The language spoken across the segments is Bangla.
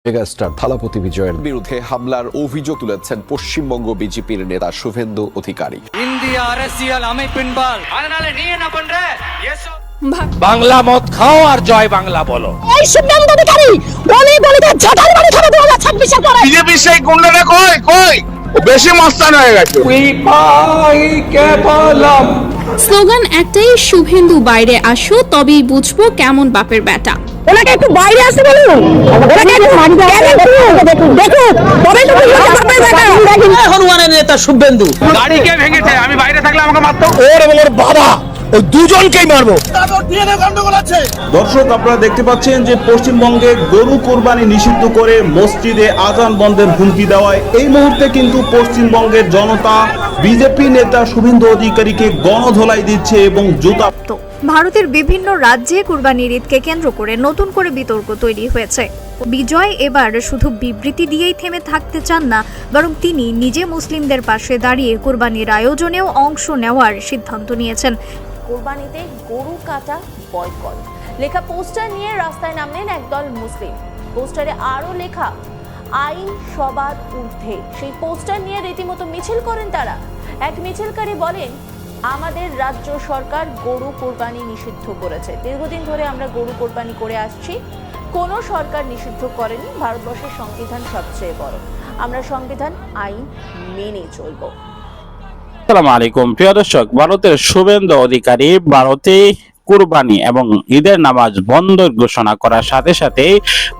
মেগাস্টার থালাপতি বিজয়ের বিরুদ্ধে হামলার অভিযোগ তুলেছেন পশ্চিমবঙ্গ বিজেপির নেতা শুভেন্দু অধিকারী। இந்திய அரசியல் அமைப்பின்பால் அதனால நீ என்ன பண்ற? বাংলা মদ খাও আর জয় বাংলা বলো। এই শুভেন্দু অধিকারী বলে বলে ঝাঁটার বাড়ি খাবে 2026 এর পরে। বিজেপি সেই গুন্ডাটা কই ও বেশি মস্তান হয়ে গেছে। স্লোগান একটাই, শুভেন্দু বাইরে আসো তবেই বুঝবো কেমন বাপের বেটা। ওনাকে একটু বাইরে আসতে বলুন, ওনাকে একটু মাটিতে দেখুন তবে তো বুঝবো বাপের বেটা। হনুমানের নেতা শুভেন্দু গাড়ি কে ভেঙেছে? আমি বাইরে থাকলে আমাকে মারতো। ওর এবং ওর বাবা ওই দুজনকেই মারবো। দর্শক, আপনারা দেখতে পাচ্ছেন যে পশ্চিমবঙ্গে গরু কোরবানি নিষিদ্ধ করে মসজিদে আজান বন্ধের হুমকি দেওয়ায় এই মুহূর্তে কিন্তু পশ্চিমবঙ্গের জনতা বিজেপি নেতা শুভেন্দু অধিকারীকে গণধোলাই দিচ্ছে এবং জুতা। ভারতের বিভিন্ন রাজ্যে কুরবানির ঈদকে কেন্দ্র করে নতুন করে বিতর্ক তৈরি হয়েছে। বিজয় এবার শুধু বিবৃতি দিয়েই থেমে থাকতে চান না, বরং তিনি নিজে মুসলিমদের পাশে দাঁড়িয়ে কুরবানির আয়োজনেও অংশ নেওয়ার সিদ্ধান্ত নিয়েছেন। কুরবানিতে গরু কাটা বয়কট লেখা পোস্টার নিয়ে রাস্তায় নামলেন একদল মুসলিম। পোস্টারে আরো লেখা আইন সবার ঊর্ধ্বে। সেই পোস্টার নিয়ে রীতিমতো মিছিল করেন তারা। এক মিছিলকারী বলেন, আমাদের রাজ্য সরকার গরু কোরবানি নিষিদ্ধ করেছে। দীর্ঘদিন ধরে আমরা গরু কোরবানি করে আসছি, কোনো সরকার নিষিদ্ধ করেনি। ভারতবর্ষের সংবিধান সবচেয়ে বড়, আমরা সংবিধান আইন মেনে চলবো। আসসালামু আলাইকুম প্রিয় দর্শক, ভারতের শুভেন্দু অধিকারী ভারতে কুরবানি এবং ঈদের নামাজ বন্ধ ঘোষণা করার সাথে সাথে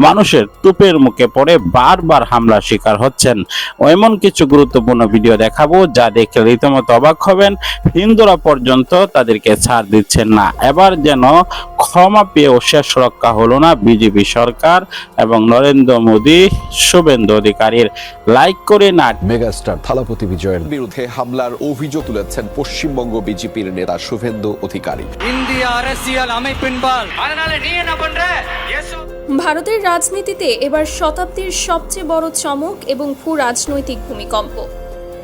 মানুষের তুপের মুখে পড়ে বারবার হামলার শিকার হচ্ছেন। এমন কিছু গুরুত্বপূর্ণ ভিডিও দেখাবো যা দেখে রীতিমতো অবাক হবেন। হিন্দুরা পর্যন্ত তাদেরকে ছাড় দিচ্ছেন না। এবার যেন ক্ষমা পেয়েও শেষ রক্ষা হলো না বিজেপি সরকার এবং নরেন্দ্র মোদী শুভেন্দু অধিকারীর। লাইক করে না। মেগাস্টার থালাপতি বিজয়ের বিরুদ্ধে হামলার অভিযোগ তুলেছেন পশ্চিমবঙ্গ বিজেপির নেতা শুভেন্দু অধিকারী। இந்திய அரசியல் அமைப்பின்பால் அதனால நீ என்ன பண்ற? ভারতের রাজনীতিতে এবার শতাব্দীর সবচেয়ে বড় চমক এবং ভূ রাজনৈতিক ভূমিকম্প।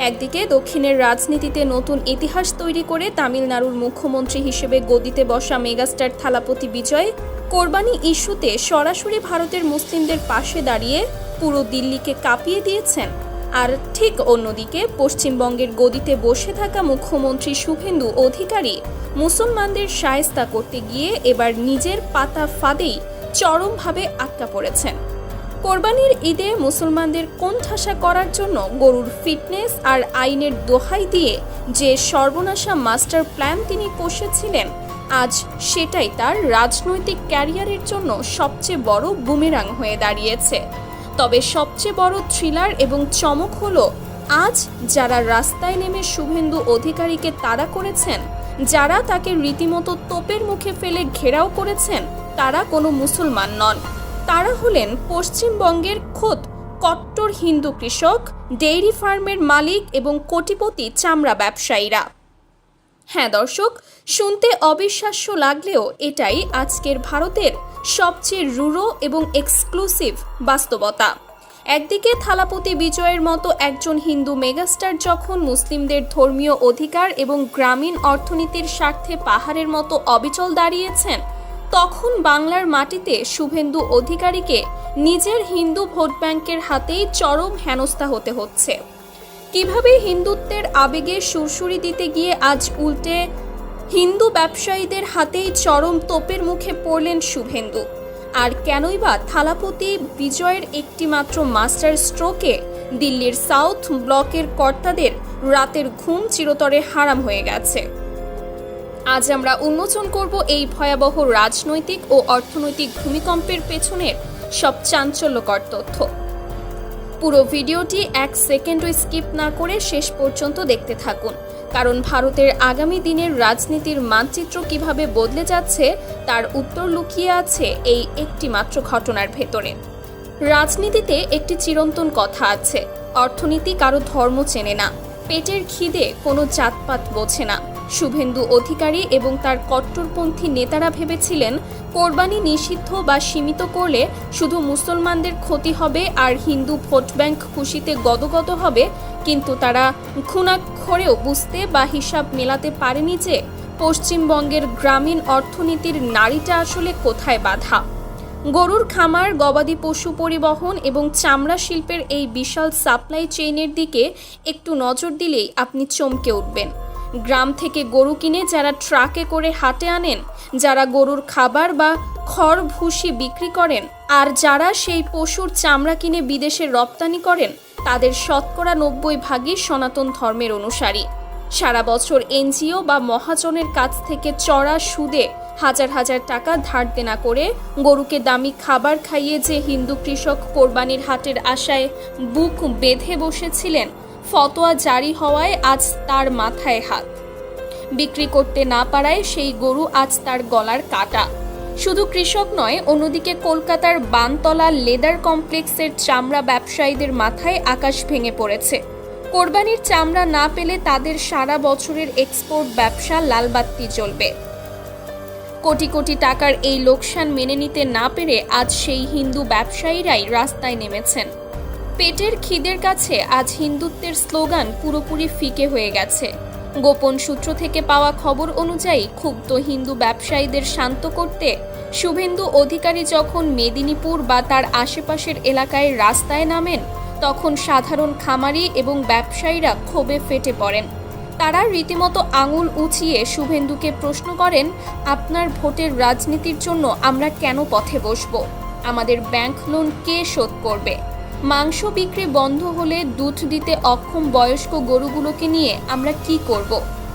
একদিকে দক্ষিণের রাজনীতিতে নতুন ইতিহাস তৈরি করে তামিলনাড়ুর মুখ্যমন্ত্রী হিসেবে গদিতে বসা মেগাস্টার থালাপতি বিজয় কোরবানি ইস্যুতে সরাসরি ভারতের মুসলিমদের পাশে দাঁড়িয়ে পুরো দিল্লিকে কাঁপিয়ে দিয়েছেন। আর ঠিক অন্যদিকে পশ্চিমবঙ্গের গদিতে বসে থাকা মুখ্যমন্ত্রী শুভেন্দু অধিকারী মুসলমানদের শায়েস্তা করতে গিয়ে এবার নিজের পাতা ফাঁদেই চরমভাবে আটকা পড়েছেন। কোরবানির ঈদে মুসলমানদের কোণঠাসা করার জন্য গরুর ফিটনেস আর আইনের দোহাই দিয়ে যে সর্বনাশা মাস্টার প্ল্যান তিনি কষেছিলেন, আজ সেটাই তার রাজনৈতিক ক্যারিয়ারের জন্য সবচেয়ে বড় বুমেরাং হয়ে দাঁড়িয়েছে। তবে সবচেয়ে বড় থ্রিলার এবং চমক হলো, আজ যারা রাস্তায় নেমে শুভেন্দু অধিকারীকে তাড়া করেছেন, যারা তাকে রীতিমতো তোপের মুখে ফেলে ঘেরাও করেছেন, তারা কোনো মুসলমান নন। তারা হলেন পশ্চিমবঙ্গের খোদ কট্টর হিন্দু কৃষক, ডেইরি ফার্মের মালিক এবং কোটিপতি চামড়া ব্যবসায়ীরা। হ্যাঁ দর্শক, শুনতে অবিশ্বাস্য লাগলেও এটাই আজকের ভারতের সবচেয়ে রূঢ় এবং এক্সক্লুসিভ বাস্তবতা। একদিকে থালাপতি বিজয়ের মতো একজন হিন্দু মেগাস্টার যখন মুসলিমদের ধর্মীয় অধিকার এবং গ্রামীণ অর্থনীতির স্বার্থে পাহাড়ের মতো অবিচল দাঁড়িয়েছেন, তখন বাংলার মাটিতে শুভেন্দু অধিকারীকে নিজের হিন্দু ভোট ব্যাংকের হাতেই চরম হেনস্থা হতে হচ্ছে। কিভাবে হিন্দুত্বের আবেগে সুরসুরি দিতে গিয়ে আজ উল্টে হিন্দু ব্যবসায়ীদের হাতেই চরম তোপের মুখে পড়লেন শুভেন্দু? আর কেনই বা থালাপতি বিজয়ের একটি মাত্র মাস্টার স্ট্রোকে দিল্লির সাউথ ব্লকের কর্তাদের রাতের ঘুম চিরতরে হারাম হয়ে গেছে? আজ আমরা উন্মোচন করব এই ভয়াবহ রাজনৈতিক ও অর্থনৈতিক ভূমিকম্পের পেছনের সব চাঞ্চল্যকর তথ্য। পুরো ভিডিওটি 1 সেকেন্ডও স্কিপ না করে শেষ পর্যন্ত দেখতে থাকুন, কারণ ভারতের আগামী দিনের রাজনীতির মানচিত্র কিভাবে বদলে যাচ্ছে তার উত্তর লুকিয়ে আছে এই একটি মাত্র ঘটনার ভেতরে। রাজনীতিতে একটি চিরন্তন কথা আছে, অর্থনীতি কারো ধর্ম চেনে না, পেটের খিদে কোনো জাতপাত বোঝে না। শুভেন্দু অধিকারী এবং তার কট্টরপন্থী নেতারা ভেবেছিলেন কোরবানি নিষিদ্ধ বা সীমিত করলে শুধু মুসলমানদের ক্ষতি হবে আর হিন্দু ভোট ব্যাংক খুশিতে গদগদ হবে, কিন্তু তারা ঘুণাক্ষরেও বুঝতে বা হিসাব মেলাতে পারেনি যে পশ্চিমবঙ্গের গ্রামীণ অর্থনীতির নাড়িটা আসলে কোথায় বাঁধা। গরুর খামার, গবাদি পশু পরিবহন এবং চামড়া শিল্পের এই বিশাল সাপ্লাই চেইনের দিকে একটু নজর দিলেই আপনি চমকে উঠবেন। গ্রাম থেকে গরু কিনে যারা ট্রাকে করে হাটে আনেন, যারা গরুর খাবার বা খড় ভুসি বিক্রি করেন, আর যারা সেই পশুর চামড়া কিনে বিদেশে রপ্তানি করেন, তাদের শতকরা 90% সনাতন ধর্মের অনুসারী। সারা বছর এনজিও বা মহাজনের কাছ থেকে চড়া সুদে হাজার হাজার টাকা ধার দেনা করে গরুকে দামি খাবার খাইয়ে যে হিন্দু কৃষক কোরবানির হাটের আশায় বুক বেঁধে বসেছিলেন, ফতোয়া জারি হওয়ায় আজ তার মাথায় হাত। বিক্রি করতে না পারায় সেই গরু আজ তার গলার কাটা। শুধু কৃষক নয়, অন্যদিকে কলকাতার বানতলা লেদার কমপ্লেক্সের চামড়া ব্যবসায়ীদের মাথায় আকাশ ভেঙে পড়েছে। কোরবানির চামড়া না পেলে তাদের সারা বছরের এক্সপোর্ট ব্যবসা লালবাতি জ্বলবে। কোটি কোটি টাকার এই লোকসান মেনে নিতে না পেরে আজ সেই হিন্দু ব্যবসায়ীরাই রাস্তায় নেমেছেন। পেটের খিদের কাছে আজ হিন্দুত্বের স্লোগান পুরোপুরি ফিকে হয়ে গেছে। গোপন সূত্র থেকে পাওয়া খবর অনুযায়ী ক্ষুব্ধ হিন্দু ব্যবসায়ীদের শান্ত করতে শুভেন্দু অধিকারী যখন মেদিনীপুর বা তার আশেপাশের এলাকায় রাস্তায় নামেন, তখন সাধারণ খামারি এবং ব্যবসায়ীরা ক্ষোভে ফেটে পড়েন। তারা রীতিমতো আঙুল উঁচিয়ে শুভেন্দুকে প্রশ্ন করেন, আপনার ভোটের রাজনীতির জন্য আমরা কেন পথে বসব? আমাদের ব্যাংক লোন কে শোধ করবে? মাংস বিক্রি বন্ধ হলে দুধ দিতে অক্ষম বয়স্ক গরুগুলোকে নিয়ে আমরা কি করব?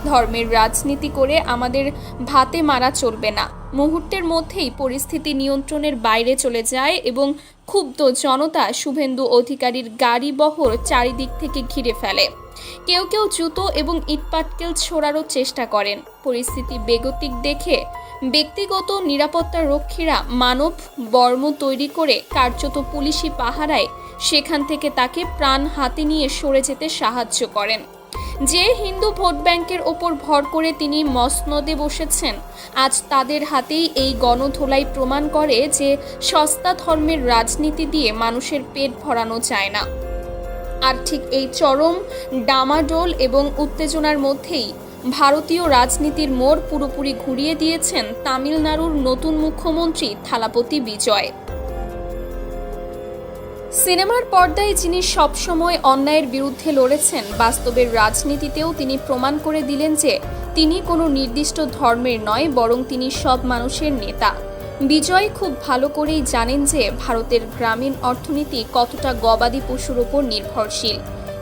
ধর্মের রাজনীতি করে আমাদের ভাতে মারা চলবে না। মুহূর্তের মধ্যেই পরিস্থিতি নিয়ন্ত্রণের বাইরে চলে যায় এবং ক্ষুব্ধ জনতা শুভেন্দু অধিকারীর গাড়ি বহর চারিদিক থেকে ঘিরে ফেলে। কেউ কেউ জুতো এবং ইটপাটকেল ছোড়ারও চেষ্টা করেন। পরিস্থিতি বেগতিক দেখে ব্যক্তিগত নিরাপত্তা রক্ষীরা মানব বর্ম তৈরি করে কার্যত পুলিশি পাহারায় সেখান থেকে তাকে প্রাণ হাতে নিয়ে সরে যেতে সাহায্য করেন। যে হিন্দু ভোট ব্যাংকের ওপর ভর করে তিনি মসনদে বসেছেন, আজ তাদের হাতেই এই গণধোলাই প্রমাণ করে যে সস্তা ধর্মের রাজনীতি দিয়ে মানুষের পেট ভরানো যায় না। আর ঠিক এই চরম ডামাডোল এবং উত্তেজনার মধ্যেই ভারতীয় রাজনীতির মোড় পুরোপুরি ঘুরিয়ে দিয়েছেন তামিলনাড়ুর নতুন মুখ্যমন্ত্রী থালাপতি বিজয়। সিনেমার পর্দায় যিনি সবসময় অন্যায়ের বিরুদ্ধে লড়েছেন, বাস্তবের রাজনীতিতেও তিনি প্রমাণ করে দিলেন যে তিনি কোনো নির্দিষ্ট ধর্মের নয়, বরং তিনি সব মানুষের নেতা। বিজয় খুব ভালো করেই জানেন যে ভারতের গ্রামীণ অর্থনীতি কতটা গবাদি পশুর ওপর নির্ভরশীল।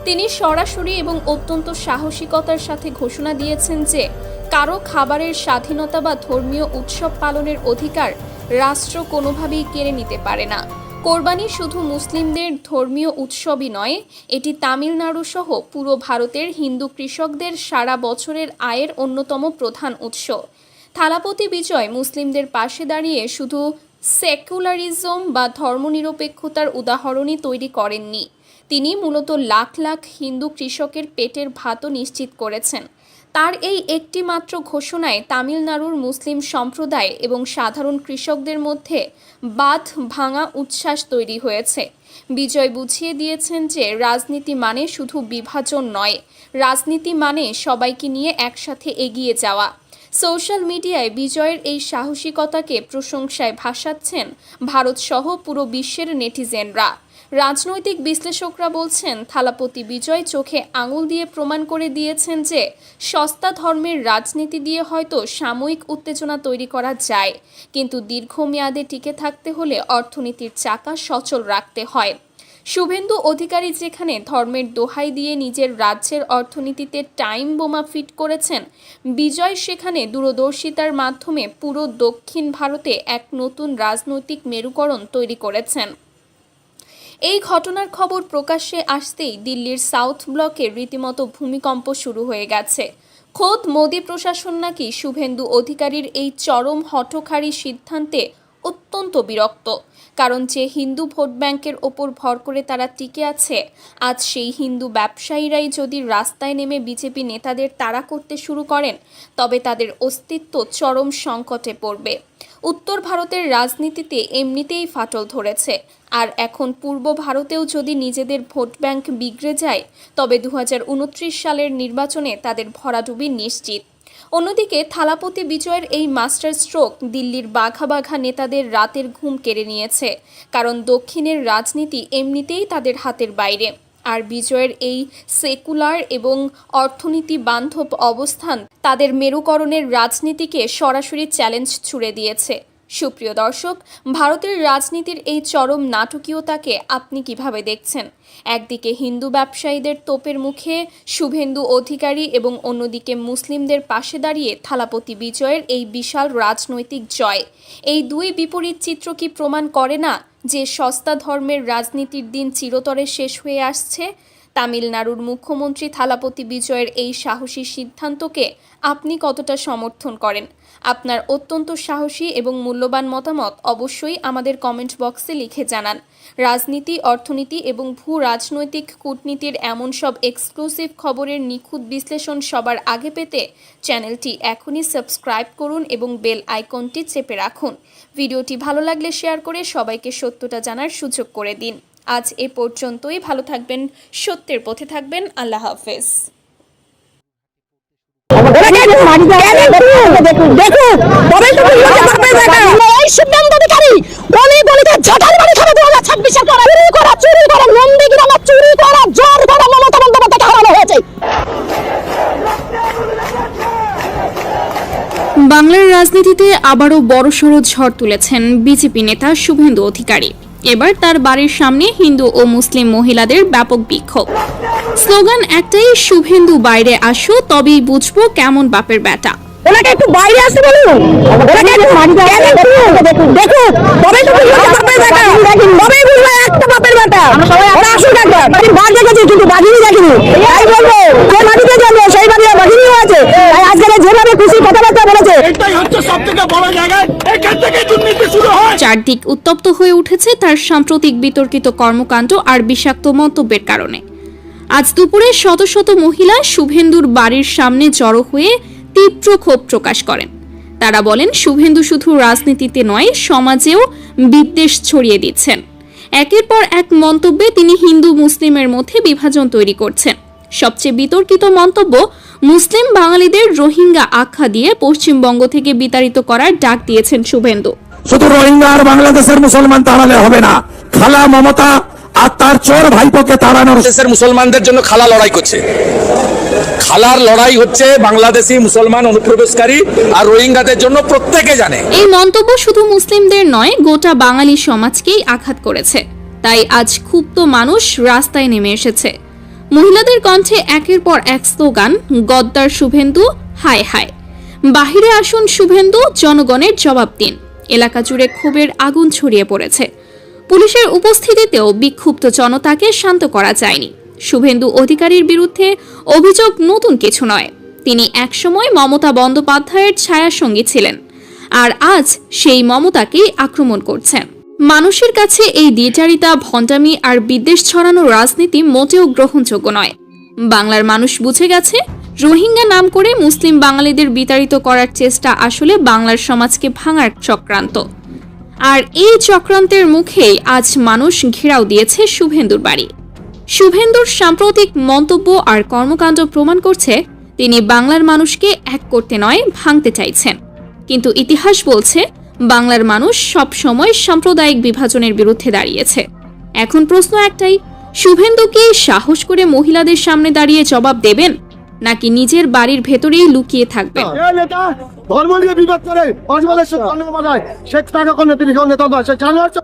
তিনি সরাসরি এবং অত্যন্ত সাহসিকতার সাথে ঘোষণা দিয়েছেন যে কারো খাবারের স্বাধীনতা বা ধর্মীয় উৎসব পালনের অধিকার রাষ্ট্র কোনোভাবেই কেড়ে নিতে পারে না। কোরবানি শুধু মুসলিমদের ধর্মীয় উৎসবই নয়, এটি তামিলনাড়ু সহ পুরো ভারতের হিন্দু কৃষকদের সারা বছরের আয়ের অন্যতম প্রধান উৎস। থালাপতি বিজয় মুসলিমদের পাশে দাঁড়িয়ে শুধু সেকুলারিজম বা ধর্মনিরপেক্ষতার উদাহরণই তৈরি করেননি, তিনি মূলত লাখ লাখ হিন্দু কৃষকের পেটের ভাতও নিশ্চিত করেছেন। তার এই একটি মাত্র ঘোষণায় তামিলনাড়ুর মুসলিম সম্প্রদায় এবং সাধারণ কৃষকদের মধ্যে বাঁধ ভাঙা উচ্ছ্বাস তৈরি হয়েছে। বিজয় বুঝিয়ে দিয়েছেন যে রাজনীতি মানে শুধু বিভাজন নয়, রাজনীতি মানে সবাইকে নিয়ে একসাথে এগিয়ে যাওয়া। সোশ্যাল মিডিয়ায় বিজয়ের এই সাহসিকতাকে প্রশংসায় ভাসাচ্ছেন ভারতসহ পুরো বিশ্বের নেটিজেনরা। রাজনৈতিক বিশ্লেষকরা বলছেন, থালাপতি বিজয় চোখে আঙুল দিয়ে প্রমাণ করে দিয়েছেন যে সস্তা ধর্মের রাজনীতি দিয়ে হয়তো সাময়িক উত্তেজনা তৈরি করা যায়, কিন্তু দীর্ঘমেয়াদে টিকে থাকতে হলে অর্থনীতির চাকা সচল রাখতে হয়। শুভেন্দু অধিকারী যেখানে ধর্মের দোহাই দিয়ে নিজের রাজ্যের অর্থনীতিতে টাইম বোমা ফিট করেছেন, বিজয় সেখানে দূরদর্শিতার মাধ্যমে পুরো দক্ষিণ ভারতে এক নতুন রাজনৈতিক মেরুকরণ তৈরি করেছেন। এই ঘটনার খবর প্রকাশ্যে আসতেই দিল্লির সাউথ ব্লকে রীতিমতো ভূমিকম্প শুরু হয়ে গেছে। খোদ মোদি প্রশাসন নাকি শুভেন্দু অধিকারীর এই চরম হঠকারী সিদ্ধান্তে অত্যন্ত বিরক্ত, কারণ যে হিন্দু ভোট ব্যাংকের ওপর ভর করে তারা টিকে আছে, আজ সেই হিন্দু ব্যবসায়ীরাই যদি রাস্তায় নেমে বিজেপি নেতাদের তাড়া করতে শুরু করেন, তবে তাদের অস্তিত্ব চরম সংকটে পড়বে। উত্তর ভারতের রাজনীতিতে এমনিতেই ফাটল ধরেছে, আর এখন পূর্ব ভারতেও যদি নিজেদের ভোট ব্যাংক বিগড়ে যায়, তবে 2029 সালের নির্বাচনে তাদের ভরাডুবি নিশ্চিত। অন্যদিকে থালাপতি বিজয়ের এই মাস্টার স্ট্রোক দিল্লির বাঘা বাঘা নেতাদের রাতের ঘুম কেড়ে নিয়েছে, কারণ দক্ষিণের রাজনীতি এমনিতেই তাদের হাতের বাইরে। আর বিজয়ের এই সেকুলার এবং অর্থনীতি বান্ধব অবস্থান তাদের মেরুকরণের রাজনীতিকে সরাসরি চ্যালেঞ্জ ছুড়ে দিয়েছে। সুপ্রিয় দর্শক, ভারতের রাজনীতির এই চরম নাটকীয়তাকে আপনি কিভাবে দেখছেন? একদিকে হিন্দু ব্যবসায়ীদের তোপের মুখে শুভেন্দু অধিকারী এবং অন্যদিকে মুসলিমদের পাশে দাঁড়িয়ে থালাপতি বিজয়ের এই বিশাল রাজনৈতিক জয়। এই দুই বিপরীত চিত্র কি প্রমাণ করে না যে সস্তা ধর্মের রাজনীতির দিন চিরতরে শেষ হয়ে আসছে? তামিলনাড়ুর মুখ্যমন্ত্রী থালাপতি বিজয়ের এই সাহসী সিদ্ধান্তকে আপনি কতটা সমর্থন করেন? আপনার অত্যন্ত সাহসী এবং মূল্যবান মতামত অবশ্যই আমাদের কমেন্ট বক্সে লিখে জানান। রাজনীতি, অর্থনীতি এবং ভূ রাজনৈতিক কূটনীতির এমন সব এক্সক্লুসিভ খবরের নিখুঁত বিশ্লেষণ সবার আগে পেতে চ্যানেলটি এখনই সাবস্ক্রাইব করুন এবং বেল আইকনটি চেপে রাখুন। ভিডিওটি ভালো লাগলে শেয়ার করে সবাইকে সত্যটা জানার সুযোগ করে দিন। আজ এ পর্যন্তই। ভালো থাকবেন, সত্যের পথে থাকবেন। আল্লাহ হাফেজ। বাংলার রাজনীতিতে আবারও বড়সড় ঝড় তুলেছেন বিজেপি নেতা শুভেন্দু অধিকারী। এবার তার বাড়ির সামনে হিন্দু ও মুসলিম মহিলাদের ব্যাপক বিক্ষোভ। স্লোগান একটাই, শুভেন্দু বাইরে আসো, তবেই বুঝবো কেমন বাপের বেটা। ওনাকে একটু বাইরে আসতে বলুন, ওনাকে একটু দেখুন, তবেই তো বুঝবো বাপের বেটা, তবেই বুঝবো একটা বাপের বেটা। ওরা আসুক একবার, বাঘ দেখেছি কিন্তু বাঘিনী দেখিনি। তাই বলবো, যে মাটিতে জন্ম সেই বাড়ি বাঘিনী হয়েছে। তাই আজকে যেভাবে খুশি কথাবার্তা বলেছে, এটাই হচ্ছে সবথেকে বড় জায়গা। এখান থেকে দুর্নীতি শুরু হয়। চারদিক উত্তপ্ত হয়ে উঠেছে তার সাম্প্রতিক বিতর্কিত কর্মকাণ্ড আর বিষাক্ত মন্তব্যের কারণে। আজ দুপুরে শত শত মহিলা শুভেন্দুর বাড়ির সামনে জড়ো হয়ে তীব্র ক্ষোভ প্রকাশ করেন। তারা বলেন, শুভেন্দু শুধু রাজনীতিতে নয়, সমাজেও বিদ্বেষ ছড়িয়ে দিচ্ছেন। একের পর এক মন্তব্যে তিনি হিন্দু মুসলিমের মধ্যে বিভাজন তৈরি করছেন। সবচেয়ে বিতর্কিত মন্তব্য, মুসলিম বাঙালিদের রোহিঙ্গা আখ্যা দিয়ে পশ্চিমবঙ্গ থেকে বিতাড়িত করার ডাক দিয়েছেন শুভেন্দু। শুধু রোহিঙ্গা আর বাংলাদেশের মুসলমান তাড়ালে হবে না, খালা মমতা আর তার চোর ভাইপোকে তাড়ানোর দেশের মুসলমানদের জন্য খালা লড়াই করছে। খালার লড়াই হচ্ছে বাংলাদেশি মুসলমান অনুপ্রবেশকারী আর রোহিঙ্গাদের জন্য, প্রত্যেকে জানে। এই মন্তব্য শুধু মুসলিমদের নয়, গোটা বাঙালি সমাজকেই আঘাত করেছে। তাই আজ ক্ষুব্ধ মানুষ রাস্তায় নেমে এসেছে। মহিলাদের কণ্ঠে একের পর এক স্লোগান, গদ্দার শুভেন্দু, হায় হায়। বাহিরে আসুন শুভেন্দু, জনগণের জবাব দিন। এলাকা জুড়ে ক্ষোভের আগুন ছড়িয়ে পড়েছে। পুলিশের উপস্থিতিতেও বিক্ষুব্ধ জনতাকে শান্ত করা যায়নি। শুভেন্দু অধিকারীর বিরুদ্ধে অভিযোগ নতুন কিছু নয়। তিনি একসময় মমতা বন্দ্যোপাধ্যায়ের ছায়াসঙ্গী ছিলেন, আর আজ সেই মমতাকেই আক্রমণ করছেন। মানুষের কাছে এই দ্বিচারিতা, ভণ্ডামি আর বিদ্বেষ ছড়ানো রাজনীতি মোটেও গ্রহণযোগ্য নয়। বাংলার মানুষ বুঝে গেছে, রোহিঙ্গা নাম করে মুসলিম বাঙালিদের বিতাড়িত করার চেষ্টা আসলে বাংলার সমাজকে ভাঙার চক্রান্ত। আর এই চক্রান্তের মুখেই আজ মানুষ ঘেরাও দিয়েছে শুভেন্দুর বাড়ি। শুভেন্দুর সাম্প্রতিক মন্তব্য আর কর্মকাণ্ড প্রমাণ করছে তিনি বাংলার মানুষকে এক করতে নয়, ভাঙতে চাইছেন। কিন্তু ইতিহাস বলছে, বাংলার মানুষ সব সময় সাম্প্রদায়িক বিভাজনের বিরুদ্ধে দাঁড়িয়েছে। এখন প্রশ্ন একটাই, শুভেন্দু কি সাহস করে মহিলাদের সামনে দাঁড়িয়ে জবাব দেবেন, নাকি নিজের বাড়ির ভেতরেই লুকিয়ে থাকবেন?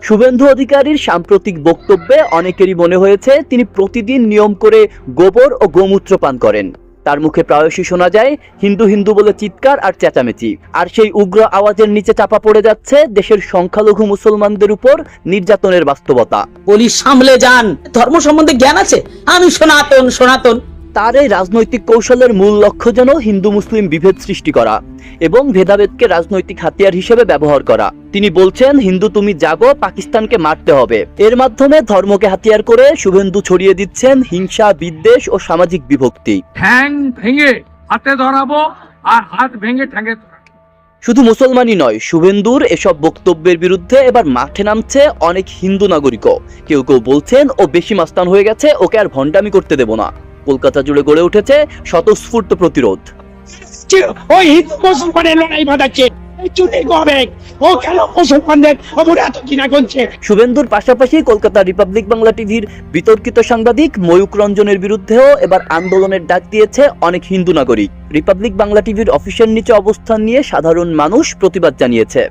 শুভেন্দু অধিকারীর সাম্প্রতিক বক্তব্যে অনেকেরই মনে হয়েছে তিনি প্রতিদিন নিয়ম করে গোবর ও গোমূত্র পান করেন। তার মুখে প্রায়শই শোনা যায় হিন্দু হিন্দু বলে চিৎকার আর চেঁচামেচি। আর সেই উগ্র আওয়াজের নিচে চাপা পড়ে যাচ্ছে দেশের সংখ্যালঘু মুসলমানদের উপর নির্যাতনের বাস্তবতা। পুলিশ সামলে যান, ধর্ম সম্বন্ধে জ্ঞান আছে, আমি সনাতন সনাতন। তার এই রাজনৈতিক কৌশলের মূল লক্ষ্য যেন হিন্দু মুসলিম বিভেদ সৃষ্টি করা এবং ভেদাভেদকে রাজনৈতিক হাতিয়ার হিসেবে ব্যবহার করা। তিনি বলছেন, হিন্দু তুমি জাগো, পাকিস্তানকে মারতে হবে। এর মাধ্যমে ধর্মকে হাতিয়ার করে শুভেন্দু ছড়িয়ে দিচ্ছেন হিংসা, বিদ্বেষ ও সামাজিক বিভক্তি। ঠ্যাং ভেঙে হাতে ধরাবো আর হাত ভেঙে ঠ্যাঙে। শুধু মুসলমানই নয়, শুভেন্দুর এসব বক্তব্যের বিরুদ্ধে এবার মাঠে নামছে অনেক হিন্দু নাগরিকও। কেউ কেউ বলছেন ও বেশি মাস্তান হয়ে গেছে, ওকে আর ভণ্ডামি করতে দেব না। কলকাতা জুড়ে গড়ে উঠেছে স্বতঃস্ফূর্ত প্রতিরোধ। ওই হিন্দু মুসলমানের লড়াই বাঁধাচ্ছে এই চুরি করে ও কেন মুসলমানদের ওপরে এত ঘৃণা করছে। শুভেন্দুর পাশাপাশি কলকাতা রিপাবলিক বাংলা টিভির বিতর্কিত সাংবাদিক ময়ূক রঞ্জনের বিরুদ্ধেও এবার আন্দোলনের ডাক দিয়েছে অনেক হিন্দু নাগরিক। রিপাবলিক বাংলা টিভির অফিসের নিচে অবস্থান নিয়ে সাধারণ মানুষ প্রতিবাদ জানিয়েছে।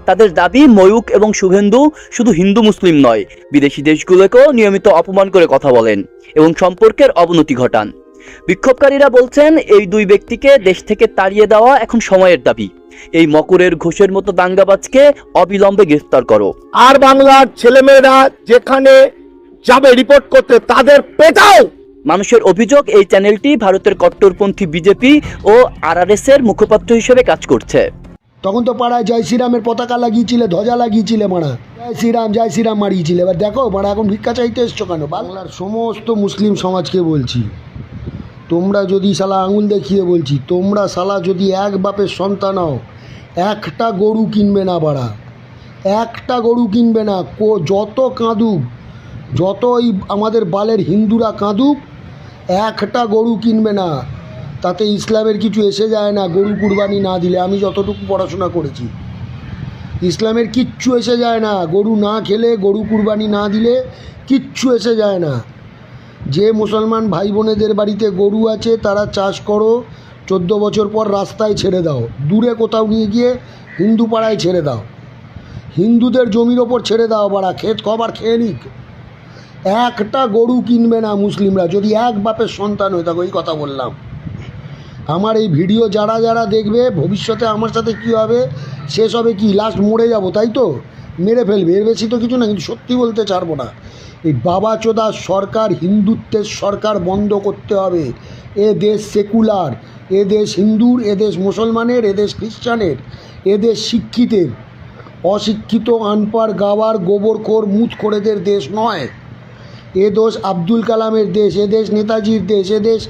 তাদের দাবি ময়ূক এবং শুভেন্দু শুধু হিন্দু মুসলিম নয়, বিদেশি দেশগুলোকেও নিয়মিত অপমান করে কথা বলেন এবং সম্পর্কের অবনতি ঘটান। বিক্ষোভকারীরা বলছেন এই দুই ব্যক্তিকে দেশ থেকে তাড়িয়ে দেওয়া এখন সময়ের দাবি। এই মকরের ঘোষের মতো দাঙ্গাবাজকে অবিলম্বে গ্রেফতার করো। আর বাংলার ছেলেমেয়েরা যেখানে যাবে রিপোর্ট করতে তাদের পেটাও। মানুষের অভিযোগ এই চ্যানেলটি ভারতের কট্টরপন্থী বিজেপি ও আরআরএস এর মুখপাত্র হিসেবে কাজ করছে। তখন তো পাড়ায় জয় শ্রীরামের পতাকা লাগিয়েছিলে, ধ্বজা লাগিয়েছিলে, মারা জয় শ্রীরাম মারিয়েছিলে। এবার দেখো মারা এখন ভিক্ষা চাইতে এসছো কেন? বাংলার সমস্ত মুসলিম সমাজকে বলছি, তোমরা যদি শালা আঙুল দেখিয়ে বলছি, তোমরা শালা যদি এক বাপের সন্তান হও, একটা গরু কিনবে না বাড়া, একটা গরু কিনবে না। যত কাঁদুক, যত ওই আমাদের বালের হিন্দুরা কাঁদুক, একটা গরু কিনবে না। তাতে ইসলামের কিছু এসে যায় না গরু কুরবানি না দিলে। আমি যতটুকু পড়াশোনা করেছি, ইসলামের কিচ্ছু এসে যায় না। গরু না খেলে, গরু কুরবানি না দিলে কিচ্ছু এসে যায় না। যে মুসলমান ভাই বোনেদের বাড়িতে গরু আছে তারা চাষ করো, 14 বছর পর রাস্তায় ছেড়ে দাও, দূরে কোথাও নিয়ে গিয়ে হিন্দু পাড়ায় ছেড়ে দাও, হিন্দুদের জমির ওপর ছেড়ে দাও, বাড়া ক্ষেত খবর খেয়ে নিক। একটা গরু কিনবে না মুসলিমরা, যদি এক বাপের সন্তান হয়ে থাকো। এই কথা বললাম। আমার এই ভিডিও যারা যারা দেখবে, ভবিষ্যতে আমার সাথে কী হবে, শেষ হবে কি, লাস্ট মরে যাব, তাই তো মেরে ফেলবে, এর বেশি তো কিছু না। কিন্তু সত্যি বলতে ছাড়বো না। এই বাবাচোদা সরকার, হিন্দুত্বের সরকার বন্ধ করতে হবে। এ দেশ সেকুলার, এ দেশ হিন্দুর, এ দেশ মুসলমানের, এ দেশ খ্রিস্টানের, এ দেশ শিক্ষিতের। অশিক্ষিত আনপাড় গাওয়ার গোবরখোর মুচখোরেদের দেশ নয়। এ দেশ আব্দুল কালামের দেশ, এ দেশ নেতাজির দেশ, এ দেশ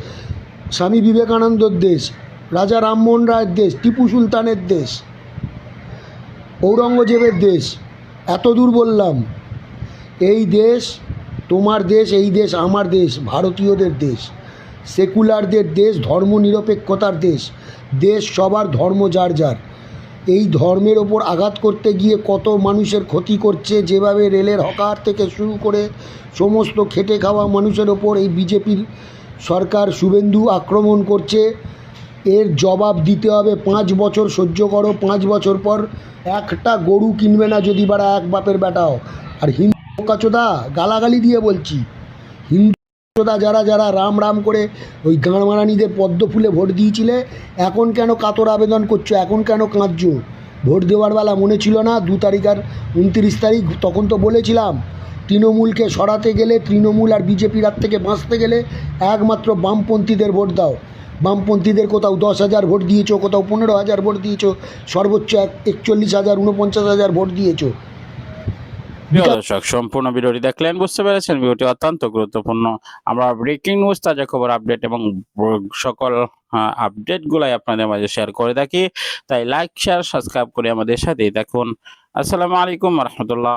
স্বামী বিবেকানন্দর দেশ, রাজা রামমোহন রায়ের দেশ, টিপু সুলতানের দেশ, ঔরঙ্গজেবের দেশ। এত দূর বললাম। এই দেশ তোমার দেশ, এই দেশ আমার দেশ, ভারতীয়দের দেশ, সেকুলারদের দেশ, ধর্মনিরপেক্ষতার দেশ। দেশ সবার, ধর্ম যার যার। এই ধর্মের ওপর আঘাত করতে গিয়ে কত মানুষের ক্ষতি করছে। যেভাবে রেলের হকার থেকে শুরু করে সমস্ত খেটে খাওয়া মানুষের ওপর এই বিজেপির সরকার শুভেন্দু আক্রমণ করছে, এর জবাব দিতে হবে। 5 বছর সহ্য করো, 5 বছর পর একটা গরু কিনবে না যদি বাড়া এক বাপের বেটাও। আর হিন্দু কাচোদা গালাগালি দিয়ে বলছি, হিন্দুদা যারা যারা রাম রাম করে ওই গাঁড়মারানিদের পদ্ম ফুলে ভোট দিয়েছিলে, এখন কেন কাতর আবেদন করছো, এখন কেন কাঁদছো? ভোট দেওয়ার বেলা মনে ছিল না 2 তারিখ আর 29 তারিখ? তখন তো বলেছিলাম তৃণমূলকে সরাতে গেলে, তৃণমূল আর বিজেপির হাত থেকে বাঁচতে গেলে একমাত্র বামপন্থীদের ভোট দাও। বামপন্থীদের কোথাও 10,000 ভোট দিয়েছো, কোথাও 15,000 ভোট দিয়েছো, সর্বোচ্চ 41,000 49,000 ভোট দিয়েছো। প্রিয় দর্শক, সম্পূর্ণ ভিডিওটি দেখলেন, বুঝতে পেরেছেন ভিডিওটি অত্যন্ত গুরুত্বপূর্ণ। আমরা ব্রেকিং নিউজ, তাজা খবর, আপডেট এবং সকল আপডেট গুলাই আপনাদের মাঝে শেয়ার করে থাকি। তাই লাইক, শেয়ার, সাবস্ক্রাইব করে আমাদের সাথেই দেখুন। আসসালামু আলাইকুম রহমতুল্লাহ।